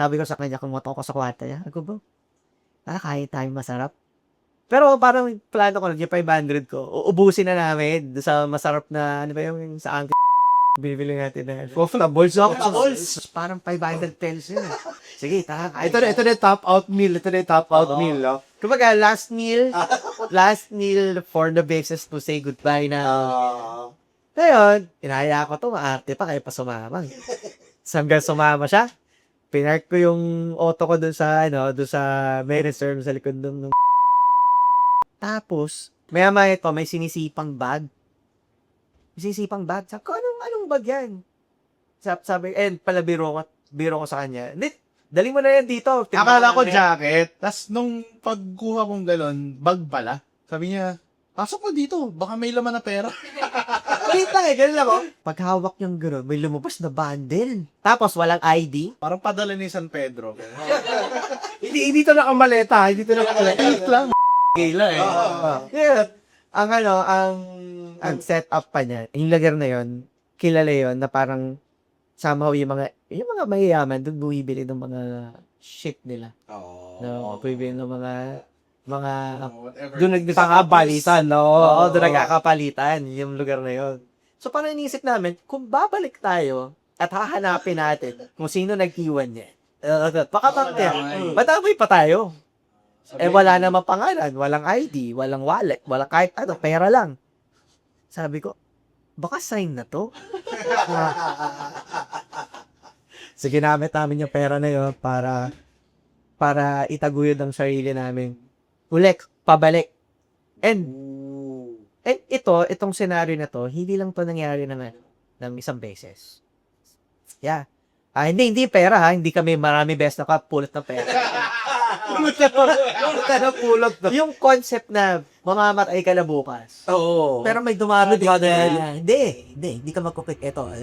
Sabi ko sa kanya, kumoto ko sa kwarto niya. Ako bro, kain tayo masarap. Pero parang plano ko lang, yung 500 ko, uubusin na namin doon sa masarap na, ano ba yung sa Angkor, bibili natin na. Waffles. Waffles. Parang 500 pesos yun. Sige, tara. Ito na yung top out meal. Ito na yung top out meal, no? Kumbaga, last meal for the basis to say goodbye na. Ngayon, inaya ko to, maarte pa, kaya pa sumama. Hanggang sumama siya, pinark ko yung auto ko dun sa, dun sa may reserve sa likod dun. Tapos, maya-maya ito, may sinisipang bag. Sabi ko, anong bag yan? Sabi, pala biro ko sa kanya. Hindi, dali mo na yan dito. Akala ko jacket. Tapos nung pagkuha kong galon, bag pala. Sabi niya, pasok mo dito. Baka may laman na pera. Wait lang ganun ako. Paghawak niyang gano'n, may lumabas na bundle. Tapos, walang ID. Parang padala ni San Pedro. Hindi to nakamaleta. Hindi to nakamaleta. Wait lang. Gila eh. Yeah. Ang setup pa niya, yung lugar na yon, kilala yon na parang somehow yung mga mayayaman doon bumibili ng mga shit nila. No, bumibili ng mga doon nagkakapalitan, no? Oo, doon nagkakapalitan yung lugar na yon. So parang inisip namin, kung babalik tayo at hahanapin natin kung sino nag-iwan niya. Matapay pa tayo. Wala namang pangalan, walang ID, walang wallet, walang kahit ano, pera lang. Sabi ko, baka sign na to. So, ginamit namin yung pera na yun para itaguyod ang sarili namin. Pabalik. And itong scenario na to, hindi lang to nangyari ng isang beses. Yeah. Hindi pera ha, hindi kami marami beses nakapulot ng pera. Yung concept na mamamatay ka na bukas. Oo. Pero may dumarating na, hindi ka magkupit. Ito,